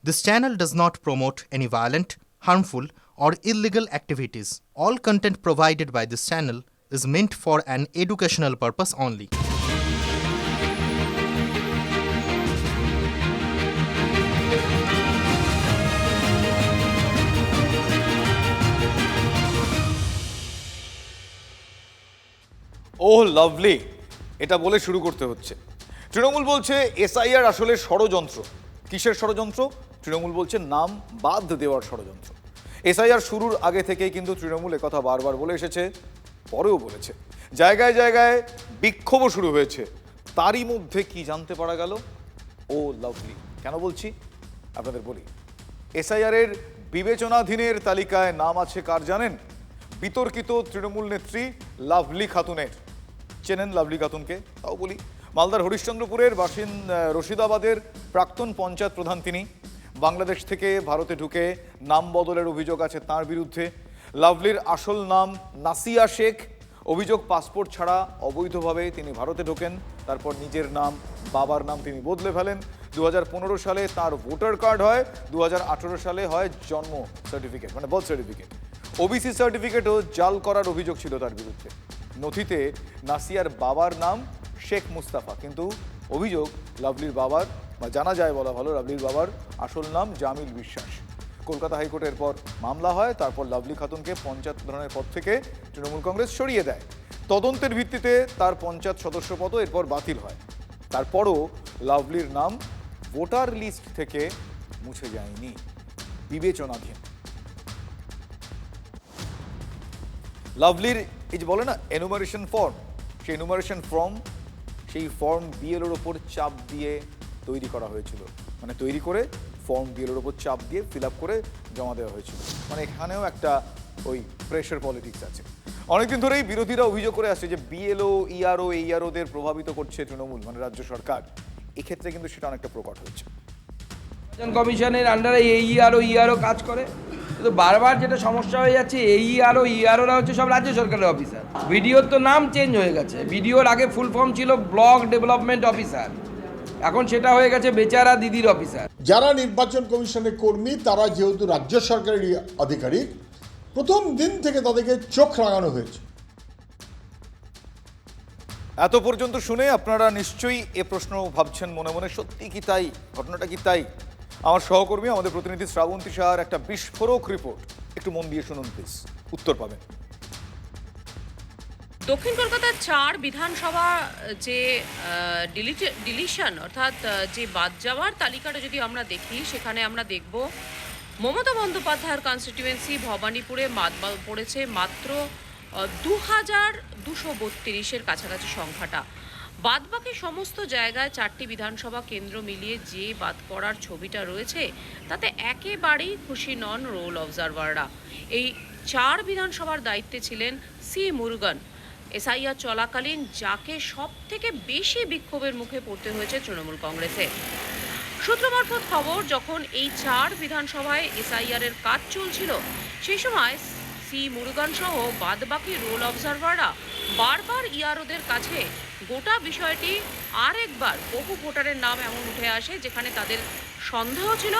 This channel does not promote any violent, harmful, or illegal activities. All content provided by this channel is meant for an educational purpose only. ও lovely, এটা বলে শুরু করতে হচ্ছে। তৃণমূল বলছে SIR আসলে ষড়যন্ত্র। কিসের ষড়যন্ত্র? তৃণমূল বলছে নাম বাদ দেওয়ার ষড়যন্ত্র। এসআইআর শুরুর আগে থেকেই কিন্তু তৃণমূল একথা বারবার বলে এসেছে, পরেও বলেছে। জায়গায় জায়গায় বিক্ষোভও শুরু হয়েছে। তারই মধ্যে কি জানতে পারা গেল? ও লাভলি, কেন বলছি আপনাদের বলি। এসআইআরের বিবেচনাধীনের তালিকায় নাম আছে কার জানেন? বিতর্কিত তৃণমূল নেত্রী লাভলি খাতুনের। চেনেন লাভলি খাতুনকে? তাও বলি। মালদার হরিশ্চন্দ্রপুরের রশিদাবাদের প্রাক্তন পঞ্চায়েত প্রধান তিনি। বাংলাদেশ থেকে ভারতে ঢুকে নাম বদলের অভিযোগ আছে তার বিরুদ্ধে। লাভলির আসল নাম নাসিয়া শেখ। অভিযোগ, পাসপোর্ট ছাড়া অবৈধভাবে তিনি ভারতে ঢোকেন, তারপর নিজের নাম, বাবার নাম তিনি বদলে ফেলেন। 2015 সালে তার ভোটার কার্ড হয়, 2018 সালে হয় জন্ম সার্টিফিকেট, মানে বার্থ সার্টিফিকেট। ওবিসি সার্টিফিকেটও জাল করার অভিযোগ ছিল তার বিরুদ্ধে। নথিতে নাসিয়ার বাবার নাম শেখ মুস্তাফা, কিন্তু অভিযোগ লাভলির বাবার, বা জানা যায় বলা ভালো, লাভলির বাবার আসল নাম জামিল বিশ্বাস। কলকাতা হাইকোর্টের পর মামলা হয়, তারপর লাভলি খাতুনকে পঞ্চায়েত প্রধানের পদ থেকে তৃণমূল কংগ্রেস সরিয়ে দেয়। তদন্তের ভিত্তিতে তার পঞ্চায়েত সদস্য পদও এরপর বাতিল হয়। তারপরও লাভলির নাম ভোটার লিস্ট থেকে মুছে যায়নি, বিবেচনাধীন। লাভলির এই যে বলে না এনুমারেশন ফর্ম, সেই এনুমারেশন সেই ফর্ম বিএলওর ওপর চাপ দিয়ে তৈরি করা হয়েছিল, মানে তৈরি করে ফর্ম বিএলওর ওপর চাপ দিয়ে ফিল আপ করে জমা দেওয়া হয়েছিল। মানে এখানেও একটা ওই প্রেশার পলিটিক্স আছে। অনেকদিন ধরেই বিরোধীরা অভিযোগ করে আসছে যে বিএলও, ইআরও, এইআরওদের প্রভাবিত করছে তৃণমূল, মানে রাজ্য সরকার। এক্ষেত্রে কিন্তু সেটা অনেকটা প্রকট হচ্ছে। কমিশনের আন্ডারে ইআরও কাজ করে, কিন্তু বারবার যেটা সমস্যা হয়ে যাচ্ছে, ইআরওরা হচ্ছে সব রাজ্য সরকারের অফিসার। বিডিওর তো নাম চেঞ্জ হয়ে গেছে। বিডিওর আগে ফুল ফর্ম ছিল ব্লক ডেভেলপমেন্ট অফিসার, এখন সেটা হয়ে গেছে বেচারা দিদির অফিসার। যারা নির্বাচন কমিশনের কর্মী, তারা যেহেতু রাজ্য সরকারের আধিকারিক, প্রথম দিন থেকে তাদেরকে চোখ রাঙানো হয়েছে। এত পর্যন্ত শুনে আপনারা নিশ্চয়ই এ প্রশ্ন ভাবছেন মনে মনে, সত্যি কি তাই? ঘটনাটা কি তাই? আমার সহকর্মী, আমাদের প্রতিনিধি শ্রাবন্তী সাহার একটা বিস্ফোরক রিপোর্ট, একটু মন দিয়ে শুনুন প্লিজ, উত্তর পাবেন। দক্ষিণ কলকাতার 4 বিধানসভা যে ডিলিশন, অর্থাৎ যে বাদ যাওয়ার তালিকাটা যদি আমরা দেখি, সেখানে আমরা দেখব মমতা বন্দ্যোপাধ্যায়ের কনস্টিটিউয়েন্সি ভবানীপুরে পড়েছে মাত্র 2232 কাছাকাছি সংখ্যাটা। বাদবাকি সমস্ত জায়গায় 4টি বিধানসভা কেন্দ্র মিলিয়ে যে বাদ পড়ার ছবিটা রয়েছে, তাতে একেবারেই খুশি নন রোল অবজারভাররা। এই 4 বিধানসভার দায়িত্বে ছিলেন সি মুরুগান। এসআইআর চলাকালীন যাকে সব থেকে বেশি বিক্ষোভের মুখে পড়তে হয়েছে তৃণমূল কংগ্রেসে। সূত্র মারফত খবর, যখন এই 4 বিধানসভায় এসআইআরের কাজ চলছিল, সেই সময় সি মুরুগান সহ বাদবাকি রোল অবজারভাররা বারবার ইআরওদের কাছে গোটা বিষয়টি আরেকবার, বহু ভোটারের নাম এমন উঠে আসে যেখানে তাদের সন্দেহ ছিল,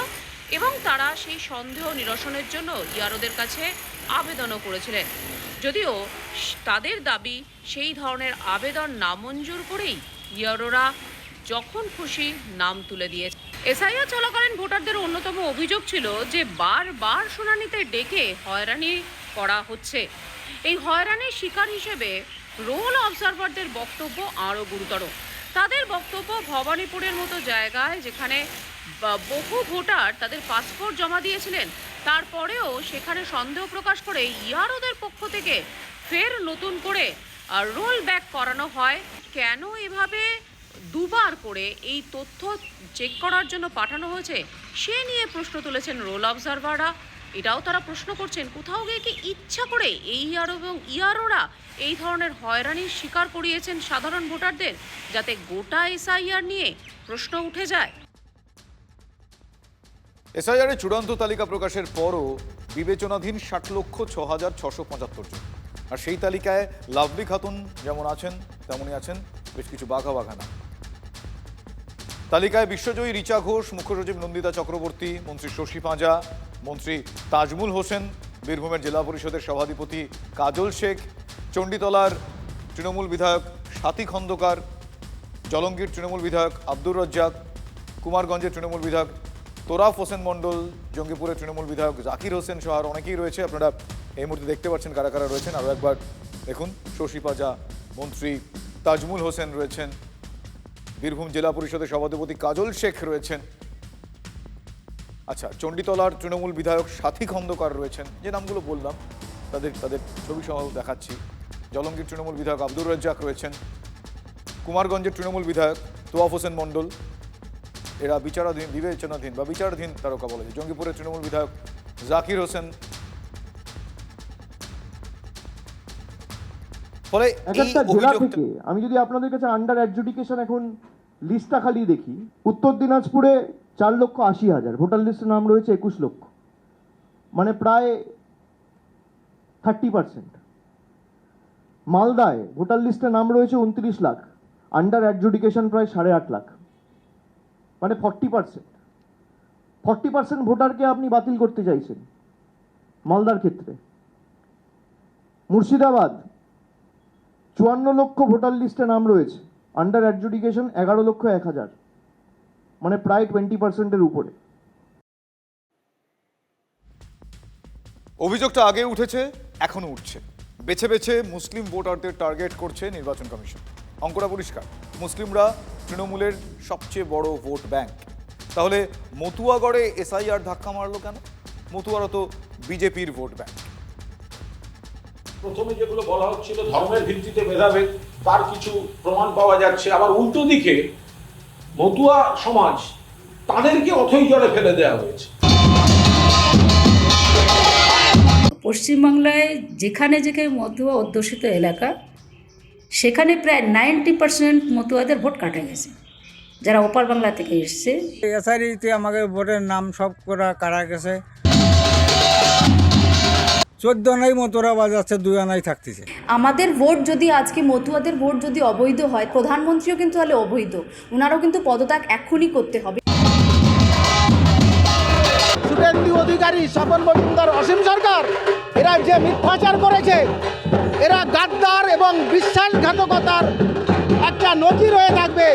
এবং তারা সেই সন্দেহ নিরসনের জন্য ইআরওদের কাছে আবেদনও করেছিলেন। যদিও তাদের দাবি, সেই ধরনের আবেদন নামঞ্জুর করেই ইআরওরা যখন খুশি নাম তুলে দিয়েছে। এসআইআর চলাকালীন ভোটারদের অন্যতম অভিযোগ ছিল যে বারবার শুনানিতে ডেকে হয়রানি করা হচ্ছে। এই হয়রানির শিকার হিসেবে রোল অবজারভারদের বক্তব্য আরও গুরুতর। তাদের বক্তব্য, ভবানীপুরের মতো জায়গায় যেখানে বহু ভোটার তাদের পাসপোর্ট জমা দিয়েছিলেন, তারপরেও সেখানে সন্দেহ প্রকাশ করে ইআরওদের পক্ষ থেকে ফের নতুন করে রোল ব্যাক করানো হয়। কেন এভাবে দুবার করে এই তথ্য চেক করার জন্য পাঠানো হয়েছে, সে নিয়ে প্রশ্ন তুলেছেন রোল অবজারভাররা। এটাও তারা প্রশ্ন করছেন, কোথাও গিয়ে কি ইচ্ছা করে এই ইআরও এবং ইআরওরা এই ধরনের হয়রানির শিকার করিয়েছেন সাধারণ ভোটারদের, যাতে গোটা এসআইআর নিয়ে প্রশ্ন উঠে যায়। এসআইআরের চূড়ান্ত তালিকা প্রকাশের পরও বিবেচনাধীন 60,06,675 জন। আর সেই তালিকায় লাভলি খাতুন যেমন আছেন, তেমনই আছেন বেশ কিছু বাঘা নাম। তালিকায় বিশ্বজয়ী রিচা ঘোষ, মুখ্য সচিব নন্দিতা চক্রবর্তী, মন্ত্রী শশী পাঁজা, মন্ত্রী তাজমুল হোসেন, বীরভূমের জেলা পরিষদের সভাধিপতি কাজল শেখ, চণ্ডীতলার তৃণমূল বিধায়ক স্বাতী খন্দকার, জলঙ্গির তৃণমূল বিধায়ক আব্দুর রাজ্জাক, কুমারগঞ্জের তৃণমূল বিধায়ক তোরাফ হোসেন মণ্ডল, জঙ্গিপুরের তৃণমূল বিধায়ক জাকির হোসেন সহ আর অনেকেই রয়েছে। আপনারা এই মুহূর্তে দেখতে পাচ্ছেন কারা কারা রয়েছেন। আরও একবার দেখুন, শশী পাঁজা, মন্ত্রী তাজমুল হোসেন রয়েছেন, বীরভূম জেলা পরিষদের সভাধিপতি কাজল শেখ রয়েছেন, আচ্ছা চণ্ডীতলার তৃণমূল বিধায়ক স্বাতী খন্দকার রয়েছেন, যে নামগুলো বললাম তাদের ছবি সহ দেখাচ্ছি, জলঙ্গির তৃণমূল বিধায়ক আব্দুর রাজ্জাক রয়েছেন, কুমারগঞ্জের তৃণমূল বিধায়ক তোয়াফ হোসেন মণ্ডল, এরা বিবেচনাধীন বা বিচারাধীন তারকা বলা যায়, জঙ্গিপুরের তৃণমূল বিধায়ক জাকির হোসেন। ফলে একটা জেলা থেকে আমি যদি আপনাদের কাছে আন্ডার অ্যাডজুডিকেশন এখন লিস্টটা খালি দেখি, উত্তর দিনাজপুরে 4,80,000 ভোটার লিস্টে নাম রয়েছে 21 লক্ষ, মানে প্রায় 30%। মালদায় ভোটার লিস্টে নাম রয়েছে 29 লাখ, আন্ডার অ্যাডজুডিকেশন প্রায় 8.5 লাখ, মানে 40% ভোটারকে আপনি বাতিল করতে চাইছেন মালদার ক্ষেত্রে। মুর্শিদাবাদ 54 লক্ষ ভোটার লিস্টে নাম রয়েছে, আন্ডার অ্যাডজুডিকেশন 11,01,000, মানে প্রায় 20%-এর উপরে। অভিযোগটা আগে উঠেছে, এখনো উঠছে। বেছে বেছে মুসলিম ভোটারদের টার্গেট করছে নির্বাচন কমিশন। অঙ্কটা পরিষ্কার, মুসলিমরা তৃণমূলের সবচেয়ে বড় ভোট ব্যাংক। তাহলে মতুয়াগড়ে এসআইআর ধাক্কা মারলো কেন? মতুয়ারা তো বিজেপির ভোট ব্যাংক। প্রথমে যেগুলো বলা হচ্ছিল ধর্মের ভিত্তিতে ভেদাভেদ, তার কিছু প্রমাণ পাওয়া যাচ্ছে। আবার উল্টো দিকে মতুয়া সমাজ, তাদেরকে অথৈ জলে ফেলে দেওয়া হয়েছে। পশ্চিমবাংলায় যেখানে যেখানে মতুয়া অধ্যুষিত এলাকা, সেখানে প্রায় 90% মতুয়াদের ভোট কাটা গেছে, যারা ওপার বাংলা থেকে এসছে। এসআইতে আমাকে ভোটের নাম সব করা কাটা গেছে। 14 আনাই মতুয়া বাজাচ্ছে, 2 আনাই থাকতেছে। আমাদের ভোট যদি আজকে মতুয়াদের ভোট যদি অবৈধ হয়, প্রধানমন্ত্রীও কিন্তু তাহলে অবৈধ, ওনারও কিন্তু পদত্যাগ এক্ষুনি করতে হবে। শুভেন্দু অধিকারী, স্বপন মজুমদার, অসীম সরকার, এরা যে মিথ্যাচার করেছে, এরা গাদ্দার এবং বিশ্বাসঘাতকতার একটা নজির হয়ে থাকবে।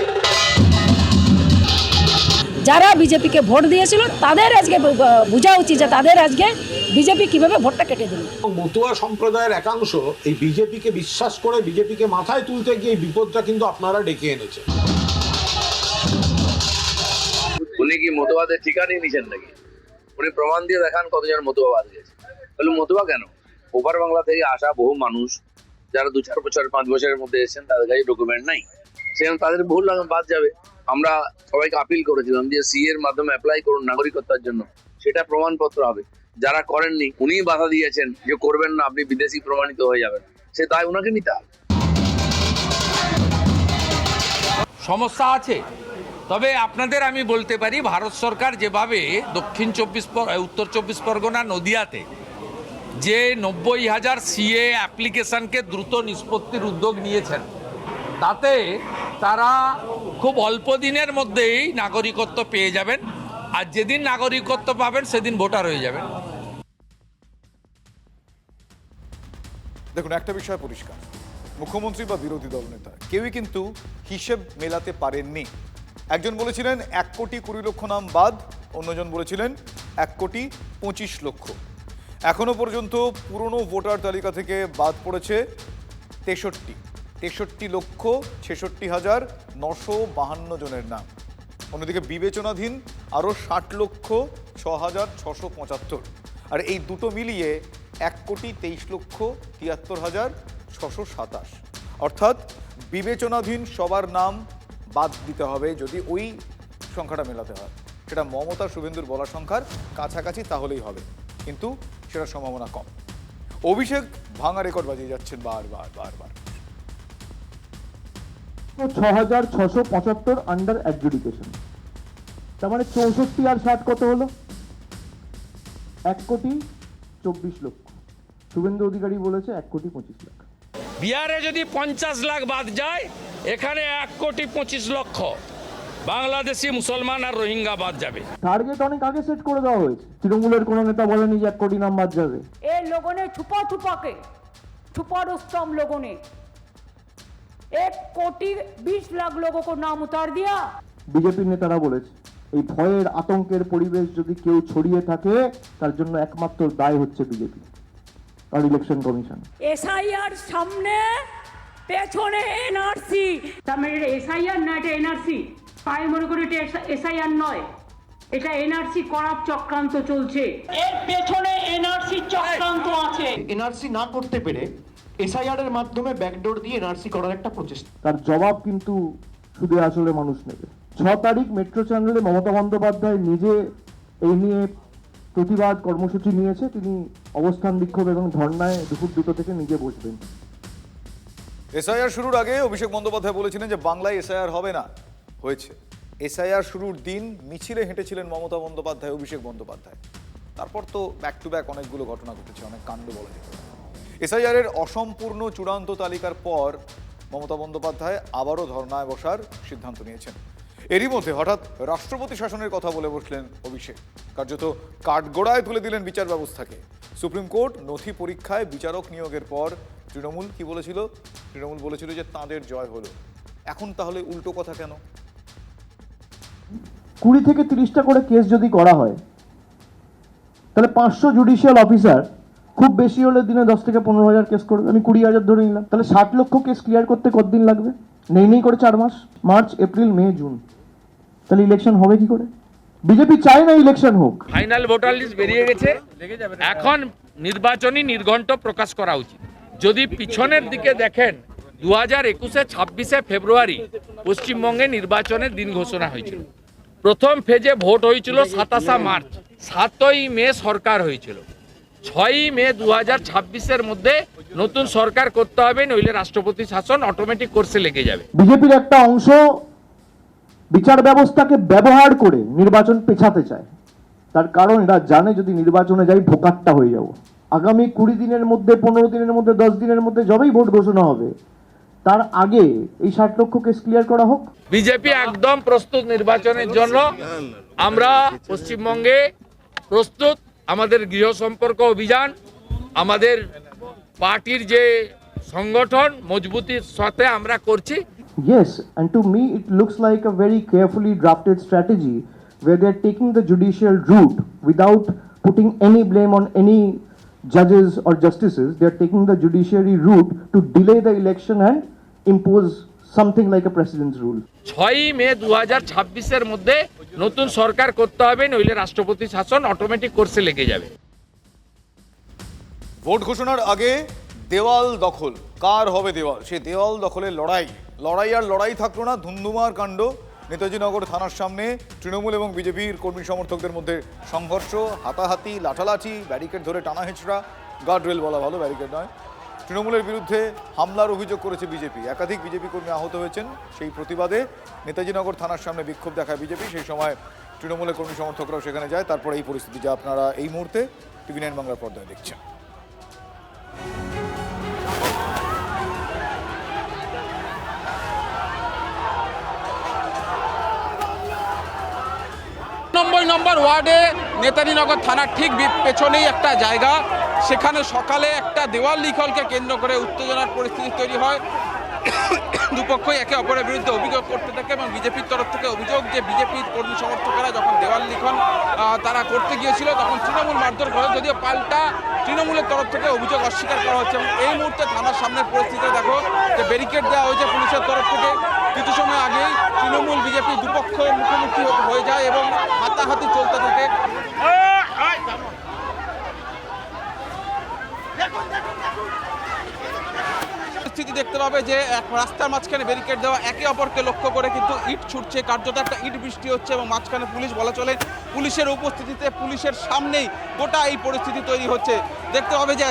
যারা বিজেপিকে ভোট দিয়েছিল তাদের আজকে বোঝা উচিত যে তাদের আজকে বিজেপি কিভাবে ভোটটা কেটে দিল। মতুয়া সম্প্রদায়ের একাংশ এই বিজেপিকে বিশ্বাস করে বিজেপিকে মাথায় তুলতে গিয়ে বিপদটা কিন্তু আপনারা ডেকে এনেছে। উনি কি মতুয়াদের ঠিকানি নিছেন নাকি? উনি প্রমাণ দিয়ে দেখান কতজন মতুয়া বাদ গেছে। তাহলে মতুয়া কেন? ওপার বাংলা থেকে আসা বহু মানুষ যারা 2-4 বছর 5 বছরের মধ্যে এসেছেন, তাদের কাছে ডকুমেন্ট নাই, সেখানে তাদের বহু বাদ যাবে। আমরা সবাইকে আপিল করেছিলাম যে সি এর মাধ্যমে অ্যাপ্লাই করুন নাগরিকত্বের জন্য, সেটা প্রমাণপত্র হবে। যারা করেননি, উনি বাধা দিয়েছেন যে করবেন না, আপনি বিদেশি প্রমাণিত হয়ে যাবেন, সে দায় ওনাকে নিতে হবে। সমস্যা আছে, তবে আপনাদের আমি বলতে পারি ভারত সরকার যেভাবে উত্তর 24 পরগনা নদিয়াতে যে 90,000 সিএ অ্যাপ্লিকেশনকে দ্রুত নিষ্পত্তির উদ্যোগ নিয়েছেন, তাতে তারা খুব অল্প দিনের মধ্যেই নাগরিকত্ব পেয়ে যাবেন, আর যেদিন নাগরিকত্ব পাবেন সেদিন ভোটার হয়ে যাবেন। দেখুন, একটা বিষয় পরিষ্কার, মুখ্যমন্ত্রী বা বিরোধী দলনেতা কেউই কিন্তু হিসেব মেলাতে পারেননি। একজন বলেছিলেন 1,20,00,000 নাম বাদ, অন্যজন বলেছিলেন 1,25,00,000। এখনো পর্যন্ত পুরনো ভোটার তালিকা থেকে বাদ পড়েছে 63,63,66,952 জনের নাম। অন্যদিকে বিবেচনাধীন আরও 60,06,675। আর এই দুটো মিলিয়ে 1,23,73,627। অর্থাৎ বিবেচনাধীন সবার নাম বাদ দিতে হবে যদি ওই সংখ্যাটা মেলাতে হয়। সেটা মমতা শুভেন্দুর বলা সংখ্যার কাছাকাছি তাহলেই হবে, কিন্তু সেটার সম্ভাবনা কম। অভিষেক ভাঙা রেকর্ড বাজিয়ে যাচ্ছেন বারবার। 6,675 আন্ডার অ্যাডজুডিকেশন, তার মানে 64 আর 60 কত হলো? 1,24,00,000। শুভেন্দু অধিকারী বলেছে 1,25,00,000। বিহারে যদি 50 লাখ বাদ যায়, এখানে 1,25,00,000। বাংলাদেশি মুসলমান আর রোহিঙ্গা বাদ যাবে। টার্গেট অনেক আগে সেট করে দেওয়া হয়েছে। তৃণমূলের কোনো নেতা বলেনি যে 1 কোটি নাম বাদ যাবে। ए लोगों ने छुपा के छुपा रुस्तम लोगों ने 1 कोटी 20 लाख लोगों को नाम उतार दिया। বিজেপির নেতারা বলেছে এই ভয়ের আতঙ্কের পরিবেশ যদি কেউ ছড়িয়ে থাকে তার জন্য একমাত্র দায় হচ্ছে বিজেপি আর ইলেকশন কমিশন। এসআইআর সামনে পেছনে এনআরসি, তার মানে এটা এসআইআর না এটা এনআরসি? আমি মনে করি এটা এসআইআর নয়, এটা এনআরসি করার চক্রান্ত চলছে, এর পেছনে এনআরসি চক্রান্ত আছে। এনআরসি না করতে পেরে এসআইআর এর মাধ্যমে ব্যাকডোর দিয়ে এনআরসি করার একটা প্রচেষ্টা, তার জবাব কিন্তু শুধু আসলে মানুষ নেবে। 6 তারিখ মেট্রো চ্যানেলে মমতা বন্দ্যোপাধ্যায় নিজে এই নিয়ে প্রতিবাদ কর্মসূচি নিয়েছে। তিনি অবস্থান বিক্ষোভ এবং ধর্নায় দুপুর 2টো থেকে নিজে বসবেন। এসআইআর শুরুর আগে অভিষেক বন্দ্যোপাধ্যায় বলেছিলেন যে বাংলায় এসআইআর হবে না, হয়েছে। এসআইআর শুরুর দিন মিছিলে হেঁটেছিলেন মমতা বন্দ্যোপাধ্যায়, অভিষেক বন্দ্যোপাধ্যায়। তারপর তো ব্যাক টু ব্যাক অনেকগুলো ঘটনা ঘটেছে, অনেক কাণ্ড বলা যেত। এসআইআর এর অসম্পূর্ণ চূড়ান্ত তালিকার পর মমতা বন্দ্যোপাধ্যায় আবারও ধর্নায় বসার সিদ্ধান্ত নিয়েছেন। এরই মধ্যে হঠাৎ রাষ্ট্রপতি শাসনের কথা বলে বসলেন অভিষেক। কার্যত কাঠগড়ায় তুলে দিলেন বিচার ব্যবস্থাকে। সুপ্রিম কোর্ট নথি পরীক্ষায় বিচারক নিয়োগের পর তৃণমূল কি বলেছিল? তৃণমূল বলেছিল যে তাঁদের জয় হলো। এখন তাহলে উল্টো কথা কেন? 20 থেকে 30টা করে কেস যদি করা হয় তাহলে 500 জুডিশিয়াল অফিসার খুব বেশি হলে দিনে 10 থেকে 15,000 কেস করবে। আমি 20,000 ধরে নিলাম, তাহলে 60 লক্ষ কেস ক্লিয়ার করতে কতদিন লাগবে? নেই করে 4 মাস, মার্চ, এপ্রিল, মে, জুন। তাহলে ইলেকশন হবে কি করে? বিজেপি চায় না ইলেকশন হোক। ফাইনাল ভোটার লিস্ট বেরিয়ে গেছে, এখন নির্বাচনী নির্ঘণ্ট প্রকাশ করা উচিত। যদি পিছনের দিকে দেখেন 2021-এ 26শে ফেব্রুয়ারি পশ্চিমবঙ্গে নির্বাচনের দিন ঘোষণা হয়েছিল। প্রথম ফেজে ভোট হয়েছিল 27 মার্চ, 7ই মে সরকার হয়েছিল। 6ই মে 2026-এর মধ্যে নতুন সরকার করতে হবে, নইলে রাষ্ট্রপতি শাসন অটোমেটিক কোর্সে লেগে যাবে। বিজেপির একটা অংশ বিচার ব্যবস্থাকে ব্যবহার করে নির্বাচন পেছাতে চায়। তার কারণ এরা জানে যদি নির্বাচনে যাই ভোকাট্টা হয়ে যাব। আগামী 20 দিনের মধ্যে, 15 দিনের মধ্যে, 10 দিনের মধ্যে যবেই ভোট ঘোষণা হবে তার আগে এই 60 লক্ষ কেস ক্লিয়ার করা হোক। বিজেপি একদম প্রস্তুত নির্বাচনের জন্য। আমরা পশ্চিমবঙ্গে প্রস্তুত। আমাদের গৃহ সম্পর্ক অভিযান, আমাদের পার্টির যে সংগঠন মজবুতির সাথে আমরা করছি। Yes, and to me it looks like a very carefully drafted strategy where they are taking the judicial route without putting any blame on any judges or justices. They are taking the judiciary route to delay the election and impose something like a president's rule. 6ই মে 2026-এর মধ্যে নতুন সরকার করতে হবে, নইলে রাষ্ট্রপতি শাসন automatic কোর্সে লেগে যাবে। ভোট ঘোষণার আগে দেওয়াল দখল, কার হবে দেওয়াল? সেই দেওয়াল দখলের লড়াই থাকলো না, ধুন্ধুমার কাণ্ড। নেতাজি নগর থানার সামনে তৃণমূল এবং বিজেপির কর্মী সমর্থকদের মধ্যে সংঘর্ষ, হাতাহাতি, লাঠালাঠি, ব্যারিকেড ধরে টানা হেঁচড়া, গার্ডরেল বলা ভালো, ব্যারিকেড নয়। তৃণমূলের বিরুদ্ধে হামলার অভিযোগ করেছে বিজেপি। একাধিক বিজেপি কর্মী আহত হয়েছেন। সেই প্রতিবাদে নেতাজি নগর থানার সামনে বিক্ষোভ দেখায় বিজেপি। সেই সময় তৃণমূলের কর্মী সমর্থকরাও সেখানে যায়। তারপরে এই পরিস্থিতি যা আপনারা এই মুহূর্তে TV9 বাংলার পর্দায় দেখছেন। নম্বর ওয়ার্ডে নেতাজি নগর থানার ঠিক পেছনেই একটা জায়গা, সেখানে সকালে একটা দেওয়াল লিখনকে কেন্দ্র করে উত্তেজনার পরিস্থিতি তৈরি হয়। দুপক্ষই একে অপরের বিরুদ্ধে অভিযোগ করতে থাকে এবং বিজেপির তরফ থেকে অভিযোগ যে বিজেপির কর্মী সমর্থকেরা যখন দেওয়াল লিখন তারা করতে গিয়েছিল তখন তৃণমূল মারধর করে, যদিও পাল্টা তৃণমূলের তরফ থেকে অভিযোগ অস্বীকার করা হচ্ছে। এবং এই মুহূর্তে থানার সামনের পরিস্থিতি দেখো যে ব্যারিকেড দেওয়া হয়েছে পুলিশের তরফ থেকে। কিছু সময় আগেই তৃণমূল বিজেপি দুপক্ষ মুখোমুখি হয়ে যায় এবং হাতাহাতি চলতে থাকে। পরিস্থিতি দেখতে পাবে যে এক রাস্তার মাঝখানে ব্যারিকেড দেওয়া, একে অপরকে লক্ষ্য করে কিন্তু ইট ছুটছে, কার্যত একটা ইট বৃষ্টি হচ্ছে এবং মাঝখানে পুলিশ বলা চলে। পুলিশের উপস্থিতিতে, পুলিশের সামনেই গোটা এই পরিস্থিতি তৈরি হচ্ছে। দেখতে পাবে যে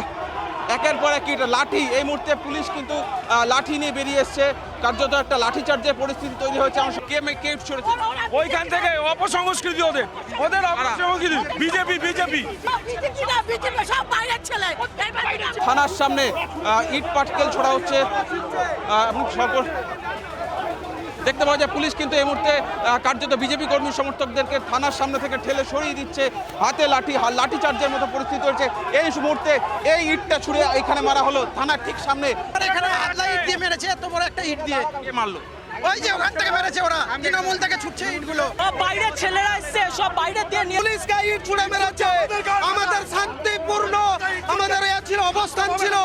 একের পর এক ইট, লাঠি, এই মুহূর্তে পুলিশ কিন্তু লাঠি নিয়ে বেরিয়ে এসছে। কার্যত একটা লাঠিচার্জের পরিস্থিতি তৈরি হয়েছে। কে ছড়েছে ওইখান থেকে অপসংস্কৃতি, ওদের অপসংস্কৃতি, বিজেপি থানার সামনে ইট পাটকেল ছোড়া হচ্ছে এবং দেখতে পাওয়া যায় পুলিশ কিন্তু এই মুহূর্তে কার্যত বিজেপি কর্মী সমর্থকদেরকে থানার সামনে থেকে ঠেলে সরিয়ে দিচ্ছে, হাতে লাঠি চার্জের মতো পরিস্থিতি হয়েছে। এই মুহূর্তে এই ইটটা ছুড়ে এখানে মারা হলো থানার ঠিক সামনে। এখানে আদলা ইট দিয়ে মেরেছে, এত বড় একটা ইট দিয়ে। কে মারলো? ওই যে ওখান থেকে মেরেছে ওরা, তৃণমূল থেকে ছুটছে ইটগুলো। বাইরের ছেলেরা এসছে, সব বাইরে দিয়ে পুলিশকে ইট ছুড়ে মেরেছে। আমাদের শান্তিপূর্ণ আমাদের ছিল অবস্থান ছিল,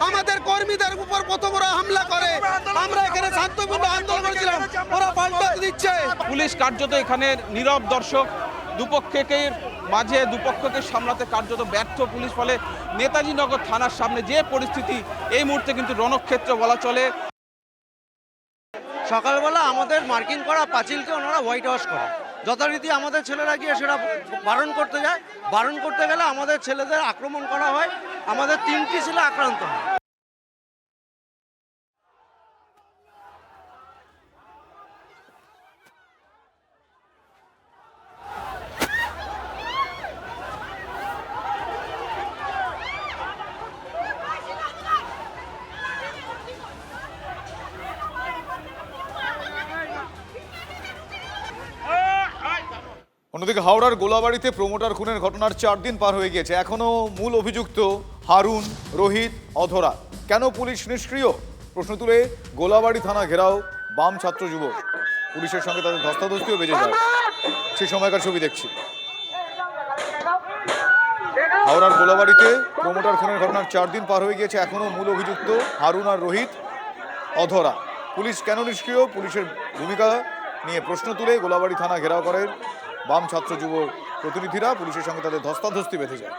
আমাদের কর্মীদের উপর কত বড় হামলা করে। আমরা এখানে শান্তিপূর্ণ আন্দোলন করেছিলাম, ওরা পাল্টা দিচ্ছে। পুলিশ কার্যত এখানে নীরব দর্শক, দুপক্ষকে সামলাতে কার্যত ব্যর্থ পুলিশ। ফলে নেতাজি নগর থানার সামনে যে পরিস্থিতি, এই মুহূর্তে কিন্তু রণক্ষেত্র বলা চলে। সকালবেলা আমাদের মার্কিং করা পাঁচিলকে ওনারা হোয়াইট ওয়াশ করে, যথারীতি আমাদের ছেলেরা গিয়ে সেটা বারণ করতে যায়। বারণ করতে গেলে আমাদের ছেলেদের আক্রমণ করা হয়, আমাদের 3টি ছেলে আক্রান্ত হয়। অন্যদিকে হাওড়ার গোলাবাড়িতে প্রমোটার খুনের ঘটনার 4 দিন পার হয়ে গিয়েছে, এখনো মূল অভিযুক্ত হারুন, রোহিত, অধরা। কেন পুলিশ নিষ্ক্রিয়? প্রশ্ন তুলে গোলাবাড়ি থানা ঘেরাও বাম ছাত্র যুবক। পুলিশের সঙ্গে তাদের ধস্তাধস্তিও বেজে যায়, সেই সময়কার ছবি দেখছি। হাওড়ার গোলাবাড়িতে প্রমোটার খুনের ঘটনার 4 দিন পার হয়ে গিয়েছে, এখনো মূল অভিযুক্ত হারুন আর রোহিত, অধরা। পুলিশ কেন নিষ্ক্রিয়? পুলিশের ভূমিকা নিয়ে প্রশ্ন তুলে গোলাবাড়ি থানা ঘেরাও করেন বাম ছাত্র যুব প্রতিনিধিরা। পুলিশের সঙ্গে তাদের ধস্তাধস্তি বেঁধে যায়।